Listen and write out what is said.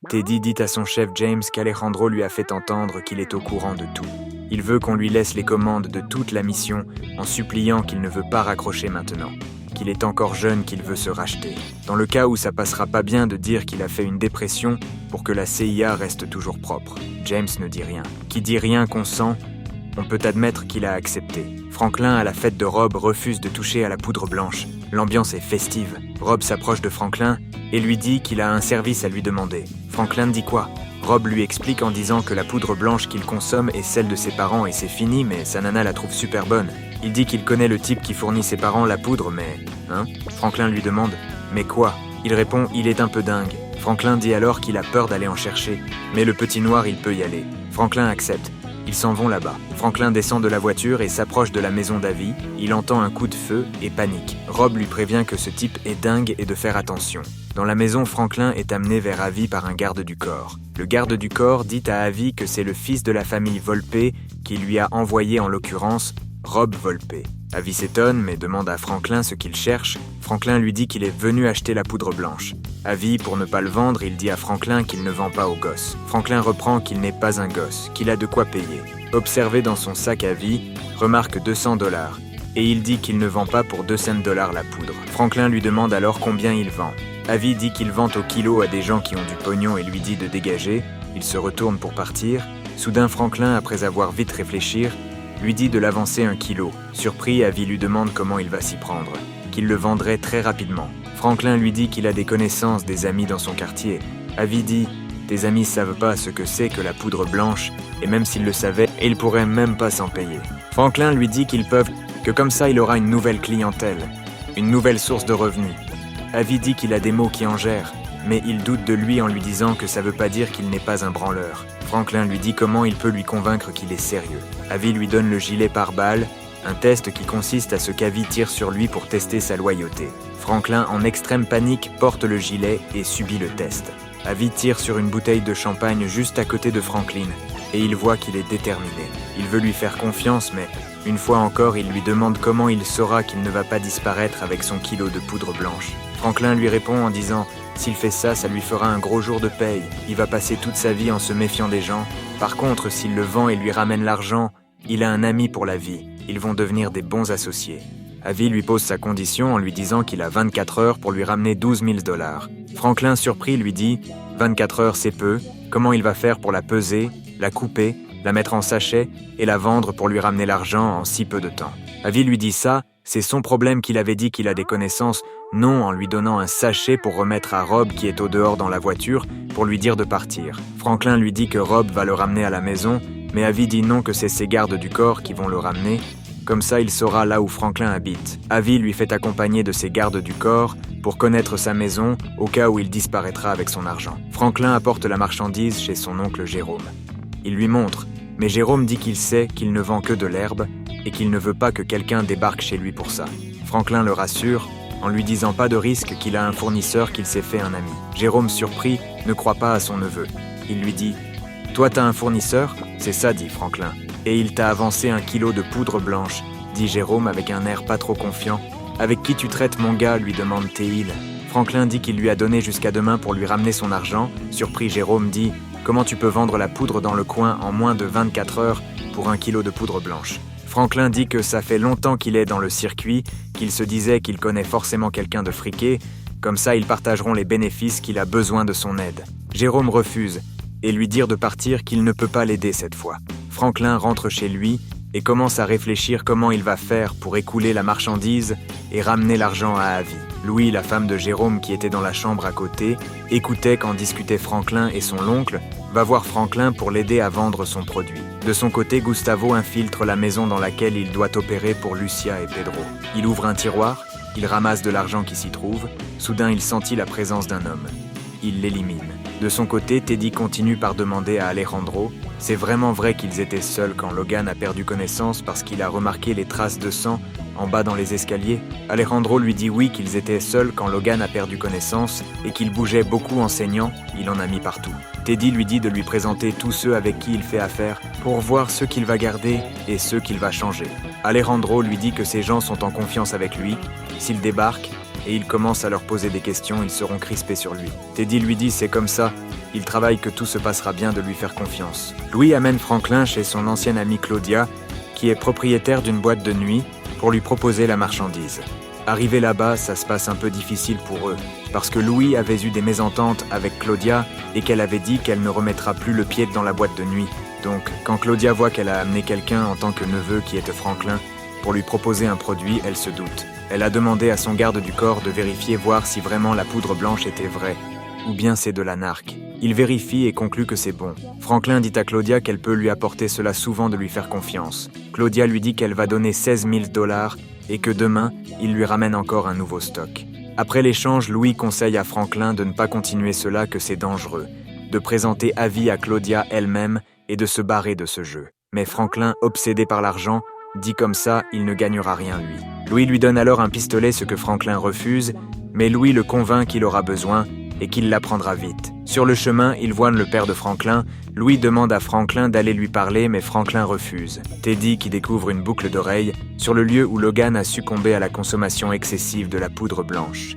Teddy dit à son chef James qu'Alejandro lui a fait entendre qu'il est au courant de tout. Il veut qu'on lui laisse les commandes de toute la mission en suppliant qu'il ne veut pas raccrocher maintenant, qu'il est encore jeune, qu'il veut se racheter. Dans le cas où ça passera pas bien de dire qu'il a fait une dépression pour que la CIA reste toujours propre. James ne dit rien. Qui dit rien consent, on peut admettre qu'il a accepté. Franklin, à la fête de Rob, refuse de toucher à la poudre blanche. L'ambiance est festive. Rob s'approche de Franklin et lui dit qu'il a un service à lui demander. Franklin dit quoi? Rob lui explique en disant que la poudre blanche qu'il consomme est celle de ses parents et c'est fini, mais sa nana la trouve super bonne. Il dit qu'il connaît le type qui fournit ses parents la poudre, mais... Franklin lui demande « Mais quoi ?» Il répond « Il est un peu dingue ». Franklin dit alors qu'il a peur d'aller en chercher, mais le petit noir, il peut y aller. Franklin accepte. Ils s'en vont là-bas. Franklin descend de la voiture et s'approche de la maison d'Avi. Il entend un coup de feu et panique. Rob lui prévient que ce type est dingue et de faire attention. Dans la maison, Franklin est amené vers Avi par un garde du corps. Le garde du corps dit à Avi que c'est le fils de la famille Volpe qui lui a envoyé en l'occurrence Rob Volpe. Avi s'étonne mais demande à Franklin ce qu'il cherche. Franklin lui dit qu'il est venu acheter la poudre blanche. Avi, pour ne pas le vendre, il dit à Franklin qu'il ne vend pas aux gosses. Franklin reprend qu'il n'est pas un gosse, qu'il a de quoi payer. Observé dans son sac Avi, remarque $200 et il dit qu'il ne vend pas pour 2 cents la poudre. Franklin lui demande alors combien il vend. Avi dit qu'il vend au kilo à des gens qui ont du pognon et lui dit de dégager. Il se retourne pour partir. Soudain, Franklin, après avoir vite réfléchi, lui dit de l'avancer 1 kilo. Surpris, Avi lui demande comment il va s'y prendre, qu'il le vendrait très rapidement. Franklin lui dit qu'il a des connaissances, des amis dans son quartier. Avi dit « Tes amis savent pas ce que c'est que la poudre blanche, et même s'ils le savaient, ils pourraient même pas s'en payer. » Franklin lui dit qu'ils peuvent, que comme ça il aura une nouvelle clientèle, une nouvelle source de revenus. Avi dit qu'il a des mots qui en gèrent, mais il doute de lui en lui disant que ça veut pas dire qu'il n'est pas un branleur. Franklin lui dit comment il peut lui convaincre qu'il est sérieux. Avi lui donne le gilet pare-balles, un test qui consiste à ce qu'Avi tire sur lui pour tester sa loyauté. Franklin, en extrême panique, porte le gilet et subit le test. Avi tire sur une bouteille de champagne juste à côté de Franklin, et il voit qu'il est déterminé. Il veut lui faire confiance, mais une fois encore, il lui demande comment il saura qu'il ne va pas disparaître avec son kilo de poudre blanche. Franklin lui répond en disant « S'il fait ça, ça lui fera un gros jour de paye. Il va passer toute sa vie en se méfiant des gens. Par contre, s'il le vend et lui ramène l'argent, il a un ami pour la vie. Ils vont devenir des bons associés. » Avi lui pose sa condition en lui disant qu'il a 24 heures pour lui ramener $12 000. Franklin, surpris, lui dit « 24 heures, c'est peu. Comment il va faire pour la peser, la couper, la mettre en sachet et la vendre pour lui ramener l'argent en si peu de temps ?» Avi lui dit ça, c'est son problème qu'il avait dit qu'il a des connaissances, non en lui donnant un sachet pour remettre à Rob qui est au dehors dans la voiture pour lui dire de partir. Franklin lui dit que Rob va le ramener à la maison, mais Avi dit non que c'est ses gardes du corps qui vont le ramener. Comme ça, il saura là où Franklin habite. Avi lui fait accompagner de ses gardes du corps pour connaître sa maison au cas où il disparaîtra avec son argent. Franklin apporte la marchandise chez son oncle Jérôme. Il lui montre, mais Jérôme dit qu'il sait qu'il ne vend que de l'herbe et qu'il ne veut pas que quelqu'un débarque chez lui pour ça. Franklin le rassure en lui disant pas de risque qu'il a un fournisseur qu'il s'est fait un ami. Jérôme, surpris, ne croit pas à son neveu. Il lui dit « Toi, t'as un fournisseur ?» « C'est ça, dit Franklin. Et il t'a avancé 1 kilo de poudre blanche, dit Jérôme avec un air pas trop confiant. Avec qui tu traites mon gars, lui demande Théil. Franklin dit qu'il lui a donné jusqu'à demain pour lui ramener son argent. Surpris, Jérôme dit comment tu peux vendre la poudre dans le coin en moins de 24 heures pour 1 kilo de poudre blanche. Franklin dit que ça fait longtemps qu'il est dans le circuit, qu'il se disait qu'il connaît forcément quelqu'un de friqué, comme ça ils partageront les bénéfices qu'il a besoin de son aide. Jérôme refuse et lui dire de partir qu'il ne peut pas l'aider cette fois. Franklin rentre chez lui et commence à réfléchir comment il va faire pour écouler la marchandise et ramener l'argent à Avi. Louis, la femme de Jérôme qui était dans la chambre à côté, écoutait quand discutaient Franklin et son oncle, va voir Franklin pour l'aider à vendre son produit. De son côté, Gustavo infiltre la maison dans laquelle il doit opérer pour Lucia et Pedro. Il ouvre un tiroir, il ramasse de l'argent qui s'y trouve, soudain il sentit la présence d'un homme. Il l'élimine. De son côté, Teddy continue par demander à Alejandro « C'est vraiment vrai qu'ils étaient seuls quand Logan a perdu connaissance parce qu'il a remarqué les traces de sang en bas dans les escaliers ?» Alejandro lui dit oui qu'ils étaient seuls quand Logan a perdu connaissance et qu'il bougeait beaucoup en saignant, il en a mis partout. Teddy lui dit de lui présenter tous ceux avec qui il fait affaire pour voir ceux qu'il va garder et ceux qu'il va changer. Alejandro lui dit que ces gens sont en confiance avec lui, s'ils débarquent, et il commence à leur poser des questions, ils seront crispés sur lui. Teddy lui dit « C'est comme ça, Il travaille que tout se passera bien de lui faire confiance. Louis amène Franklin chez son ancienne amie Claudia, qui est propriétaire d'une boîte de nuit, pour lui proposer la marchandise. Arrivé là-bas, ça se passe un peu difficile pour eux, parce que Louis avait eu des mésententes avec Claudia et qu'elle avait dit qu'elle ne remettra plus le pied dans la boîte de nuit. Donc, quand Claudia voit qu'elle a amené quelqu'un en tant que neveu qui était Franklin, pour lui proposer un produit, elle se doute. Elle a demandé à son garde du corps de vérifier voir si vraiment la poudre blanche était vraie, ou bien c'est de la narque. Il vérifie et conclut que c'est bon. Franklin dit à Claudia qu'elle peut lui apporter cela souvent de lui faire confiance. Claudia lui dit qu'elle va donner 16 000 $ et que demain, il lui ramène encore un nouveau stock. Après l'échange, Louis conseille à Franklin de ne pas continuer cela, que c'est dangereux, de présenter avis à Claudia elle-même et de se barrer de ce jeu. Mais Franklin, obsédé par l'argent, dit comme ça, il ne gagnera rien lui. Louis lui donne alors un pistolet, ce que Franklin refuse, mais Louis le convainc qu'il aura besoin et qu'il l'apprendra vite. Sur le chemin, il voit le père de Franklin. Louis demande à Franklin d'aller lui parler, mais Franklin refuse. Teddy, qui découvre une boucle d'oreille sur le lieu où Logan a succombé à la consommation excessive de la poudre blanche.